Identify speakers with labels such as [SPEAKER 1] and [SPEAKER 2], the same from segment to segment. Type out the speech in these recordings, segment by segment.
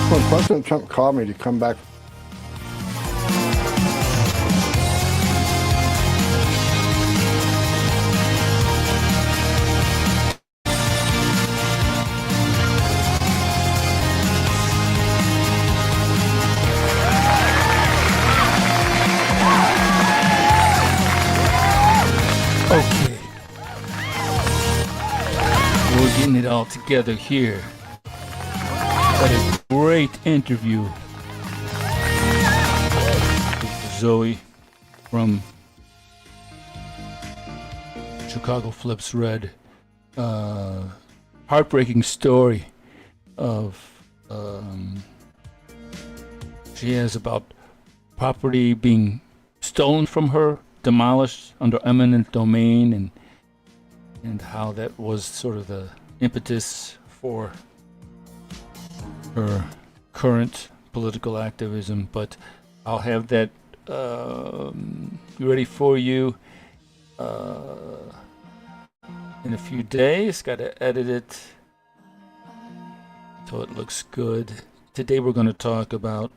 [SPEAKER 1] When President Trump called me to come back.
[SPEAKER 2] Okay. We're getting it all together here. What a great interview with Zoe from Chicago Flips Red. Heartbreaking story of she has about property being stolen from her, demolished under eminent domain, and how that was sort of the impetus for her current political activism. But I'll have that ready for you in a few days. Got to edit it so it looks good. Today we're going to talk about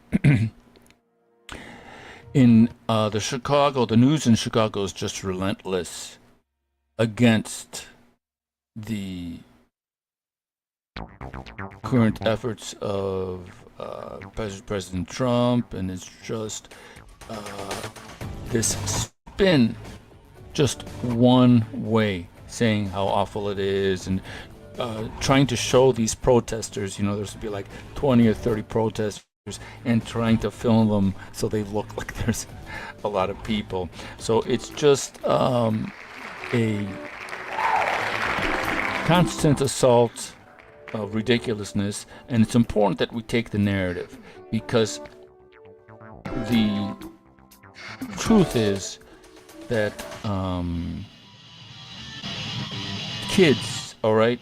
[SPEAKER 2] in the news in Chicago is just relentless against the current efforts of President Trump, and it's just this spin just one way, saying how awful it is, and trying to show these protesters, there's to be like 20 or 30 protesters, and trying to film them so they look like there's a lot of people. So it's just a constant assault of ridiculousness, and it's important that we take the narrative, because the truth is that kids, all right,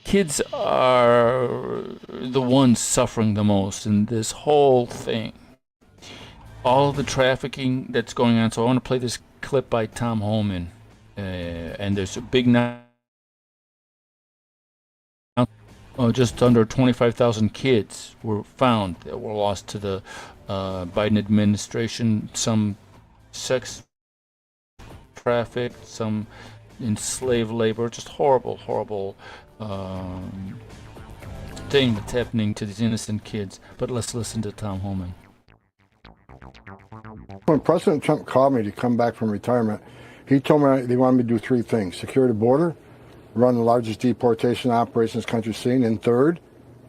[SPEAKER 2] kids are the ones suffering the most in this whole thing. All of the trafficking that's going on. So I want to play this clip by Tom Homan, and there's a big just under 25,000 kids were found that were lost to the Biden administration. Some sex trafficked, some in slave labor. Just horrible thing that's happening to these innocent kids. But let's listen to Tom Homan.
[SPEAKER 1] When President Trump called me to come back from retirement, he told me they wanted me to do three things: secure the border, run the largest deportation operation this country's seen, and third,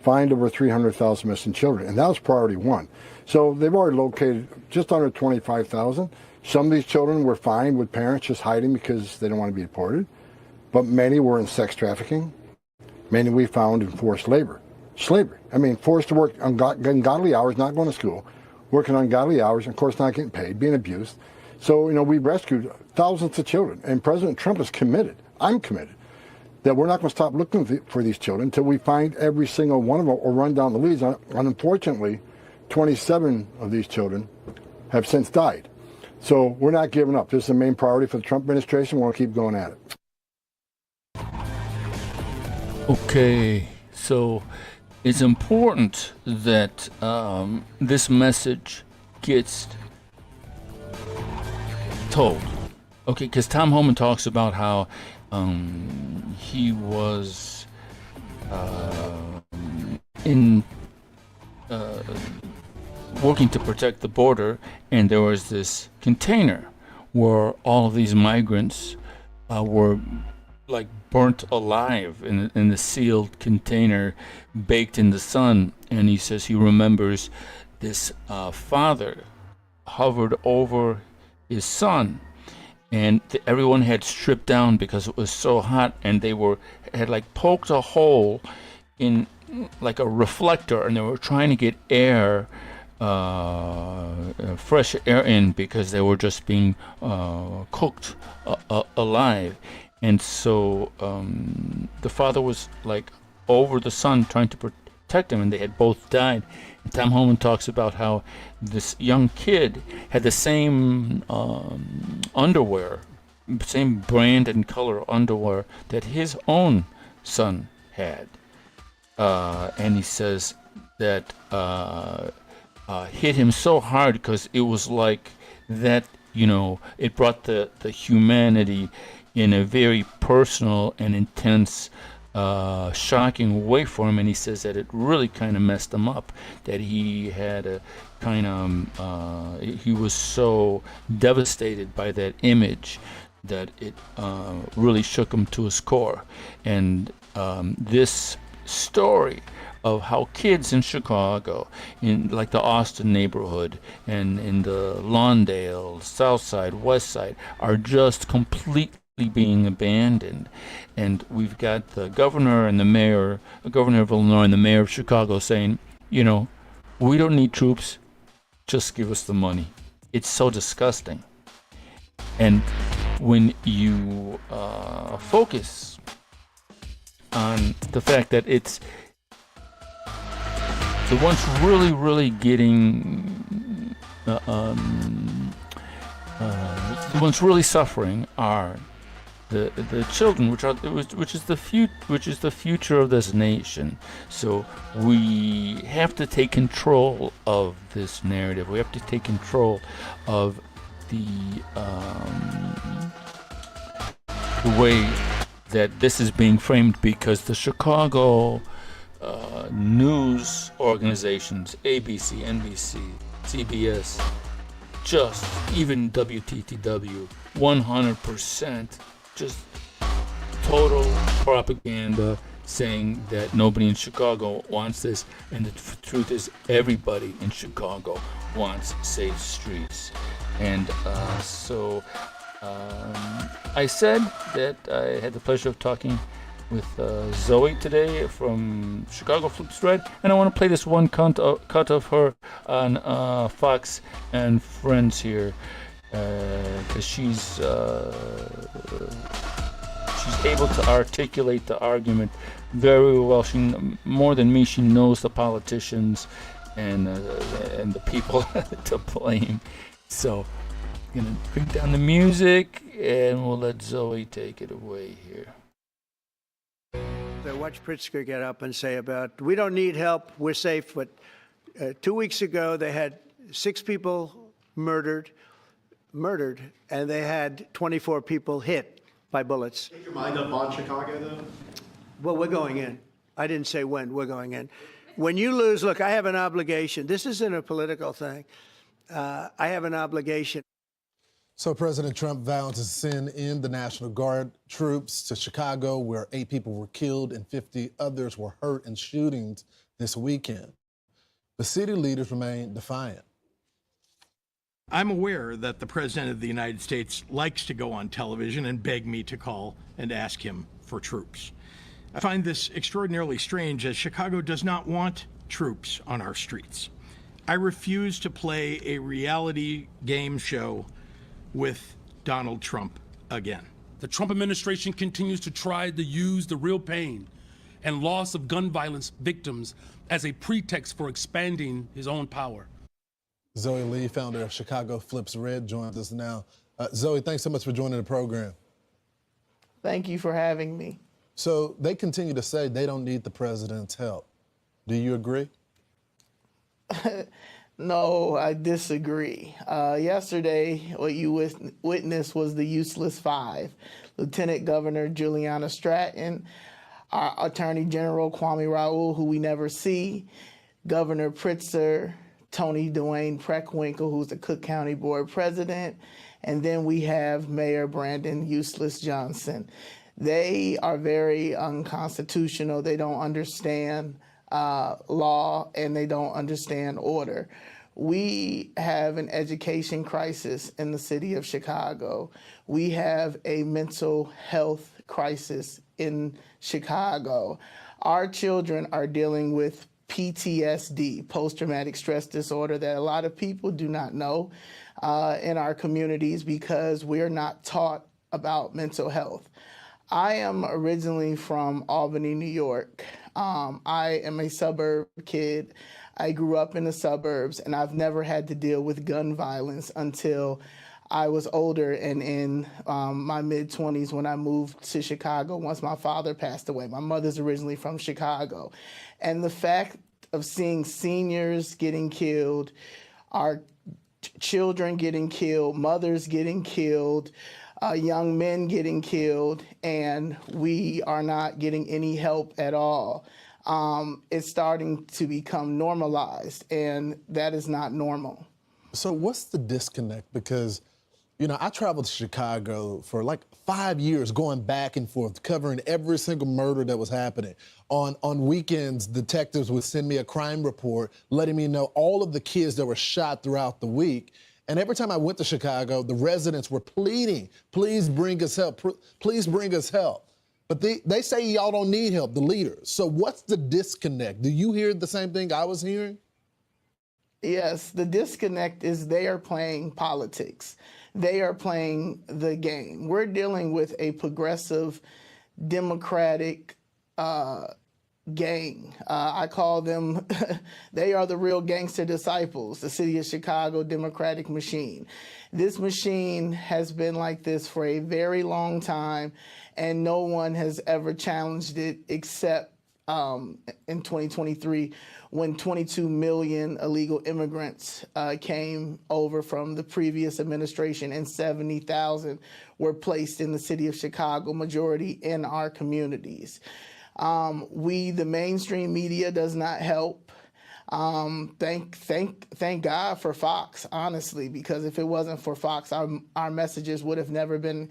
[SPEAKER 1] find over 300,000 missing children. And that was priority one. So they've already located just under 25,000. Some of these children were found with parents just hiding because they don't want to be deported. But many were in sex trafficking. Many we found in forced labor. Slavery. I mean, forced to work ungodly hours, not going to school, working ungodly hours, and of course not getting paid, being abused. So, we rescued thousands of children. And President Trump is committed. I'm committed that we're not going to stop looking for these children until we find every single one of them or run down the leads. And unfortunately, 27 of these children have since died. So we're not giving up. This is the main priority for the Trump administration. We're going to keep going at it.
[SPEAKER 2] Okay, so it's important that this message gets told. Okay, because Tom Homan talks about how he was working to protect the border, and there was this container where all of these migrants were like burnt alive in the sealed container, baked in the sun. And he says he remembers this father hovered over his son, and everyone had stripped down because it was so hot, and they had like poked a hole in like a reflector, and they were trying to get air, fresh air in, because they were just being cooked alive. And so the father was like over the son trying to protect him, and they had both died. And Tom Homan talks about how this young kid had the same underwear, same brand and color underwear that his own son had. And he says that hit him so hard because it was like that, it brought the humanity in a very personal and intense, shocking way for him. And he says that it really kind of messed him up, that he had a kind of, he was so devastated by that image that it really shook him to his core. And this story of how kids in Chicago, in like the Austin neighborhood and in the Lawndale, South Side, West Side, are just completely being abandoned. And we've got the governor and the mayor, the governor of Illinois and the mayor of Chicago saying, we don't need troops, just give us the money. It's so disgusting. And when you focus on the fact that it's the ones really getting, the ones really suffering are the children, which is the future of this nation. So we have to take control of this narrative. We have to take control of the way that this is being framed, because the Chicago news organizations, ABC, NBC, CBS, just even WTTW, 100% just total propaganda, saying that nobody in Chicago wants this, and the truth is everybody in Chicago wants safe streets. And so I said that I had the pleasure of talking with Zoe today from Chicago Flips Red, and I want to play this one cut of her on Fox and Friends here, because she's able to articulate the argument very well. She, more than me, she knows the politicians and the people to blame. So I'm gonna bring down the music and we'll let Zoe take it away here.
[SPEAKER 3] So watch Pritzker get up and say about, we don't need help, we're safe. But 2 weeks ago, they had 6 people murdered, and they had 24 people hit by bullets.
[SPEAKER 4] Take your mind up on Chicago, though?
[SPEAKER 3] Well, we're going in. I didn't say when, we're going in. When you lose, look, I have an obligation. This isn't a political thing. I have an obligation.
[SPEAKER 5] So President Trump vowed to send in the National Guard troops to Chicago, where 8 people were killed and 50 others were hurt in shootings this weekend. But city leaders remain defiant.
[SPEAKER 6] I'm aware that the President of the United States likes to go on television and beg me to call and ask him for troops. I find this extraordinarily strange, as Chicago does not want troops on our streets. I refuse to play a reality game show with Donald Trump again.
[SPEAKER 7] The Trump administration continues to try to use the real pain and loss of gun violence victims as a pretext for expanding his own power.
[SPEAKER 5] Zoe Lee, founder of Chicago Flips Red, joins us now. Zoe, thanks so much for joining the program.
[SPEAKER 8] Thank you for having me.
[SPEAKER 5] So they continue to say they don't need the president's help. Do you agree?
[SPEAKER 8] No, I disagree. Yesterday, what you witnessed was the useless 5. Lieutenant Governor Juliana Stratton, our Attorney General Kwame Raoul, who we never see, Governor Pritzker, Tony Dwayne Preckwinkle, who's the Cook County Board President, and then we have Mayor Brandon Useless Johnson. They are very unconstitutional. They don't understand law, and they don't understand order. We have an education crisis in the city of Chicago. We have a mental health crisis in Chicago. Our children are dealing with PTSD, post-traumatic stress disorder, that a lot of people do not know in our communities because we're not taught about mental health. I am originally from Albany, New York. I am a suburb kid. I grew up in the suburbs, and I've never had to deal with gun violence until I was older and in my mid-20s when I moved to Chicago once my father passed away. My mother's originally from Chicago. And the fact of seeing seniors getting killed, our children getting killed, mothers getting killed, young men getting killed, and we are not getting any help at all. It's starting to become normalized, and that is not normal.
[SPEAKER 5] So what's the disconnect? Because, you know, I traveled to Chicago for like 5 years, going back and forth, covering every single murder that was happening. On weekends, detectives would send me a crime report, letting me know all of the kids that were shot throughout the week. And every time I went to Chicago, the residents were pleading, please bring us help, please bring us help. But they say y'all don't need help, the leaders. So what's the disconnect? Do you hear the same thing I was hearing?
[SPEAKER 8] Yes, the disconnect is they are playing politics. They are playing the game. We're dealing with a progressive, democratic gang. I call them, they are the real gangster disciples, the city of Chicago Democratic machine. This machine has been like this for a very long time, and no one has ever challenged it except in 2023 when 22 million illegal immigrants came over from the previous administration, and 70,000 were placed in the city of Chicago, majority in our communities. The mainstream media does not help. Thank God for Fox, honestly, because if it wasn't for Fox, our messages would have never been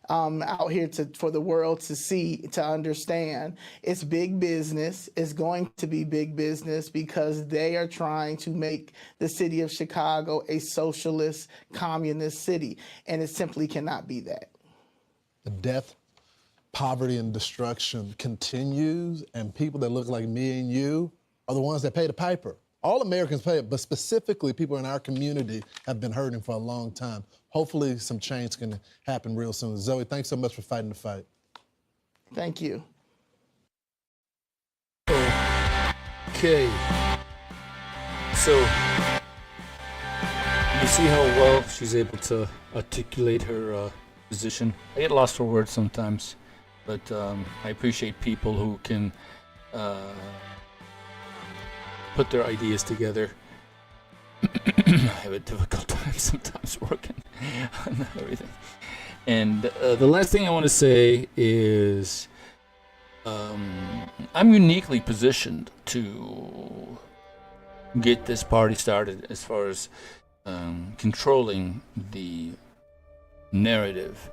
[SPEAKER 8] out here for the world to see, to understand. It's big business. It's going to be big business because they are trying to make the city of Chicago a socialist, communist city, and it simply cannot be that.
[SPEAKER 5] The death, poverty, and destruction continues, and people that look like me and you are the ones that pay the piper. All Americans pay it, but specifically people in our community have been hurting for a long time. Hopefully some change can happen real soon. Zoe, thanks so much for fighting the fight.
[SPEAKER 8] Thank you.
[SPEAKER 2] Okay. So, you see how well she's able to articulate her position. I get lost for words sometimes, but I appreciate people who can put their ideas together. I have a difficult time sometimes working on everything. And the last thing I want to say is I'm uniquely positioned to get this party started as far as controlling the narrative.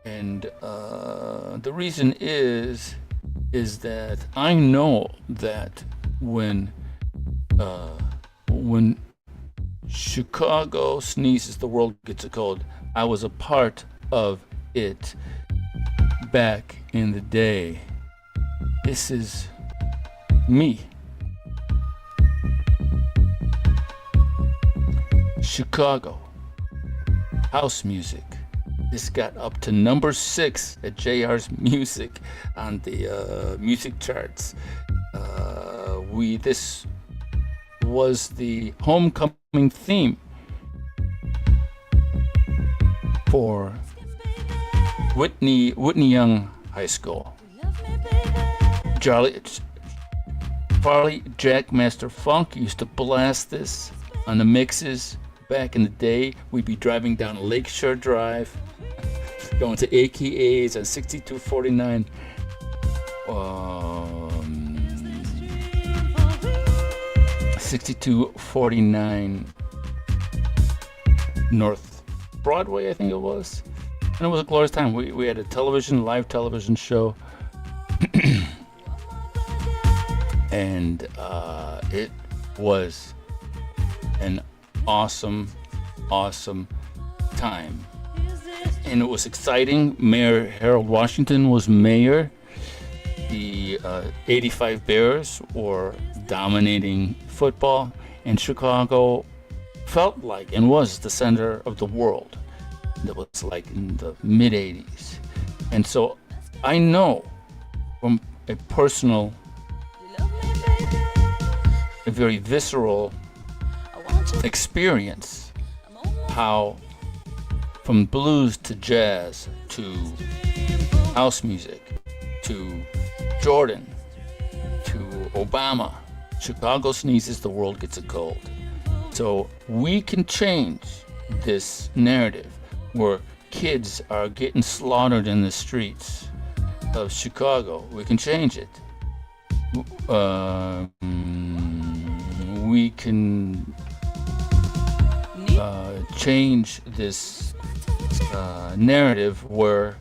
[SPEAKER 2] And the reason is that I know that when Chicago sneezes, the world gets a cold. I was a part of it back in the day. This is me. Chicago house music. This got up to number 6 at JR's Music on the music charts. This was the homecoming theme for Whitney Young High School. Farley Jackmaster Funk used to blast this on the mixes back in the day. We'd be driving down Lakeshore Drive, going to AKA's on 6249. 6249 North Broadway, I think it was. And it was a glorious time. We had a live television show. And it was an awesome time. And it was exciting. Mayor Harold Washington was mayor. The 85 Bears were dominating football, and Chicago felt like and was the center of the world. That was like in the mid 80s. And so I know from a personal, a very visceral experience how from blues to jazz to house music to Jordan to Obama, Chicago sneezes, the world gets a cold. So we can change this narrative where kids are getting slaughtered in the streets of Chicago. We can change it. We can change this narrative where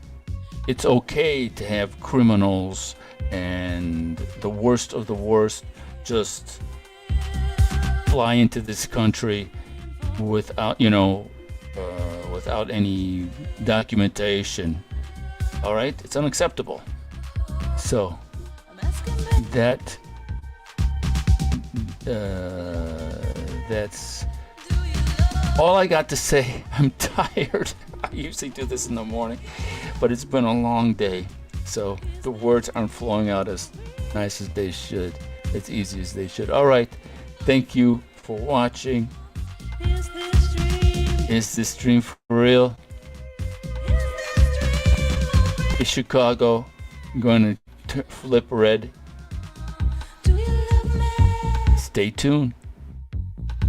[SPEAKER 2] it's okay to have criminals and the worst of the worst just fly into this country without, without any documentation. All right, it's unacceptable. So that's all I got to say. I'm tired. I usually do this in the morning, but it's been a long day, so the words aren't flowing out as nice as they should, as easy as they should. All right, thank you for watching. Is this dream for real? Is Chicago going to flip red? Stay tuned.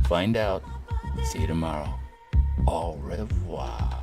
[SPEAKER 2] Find out. See you tomorrow. Au revoir.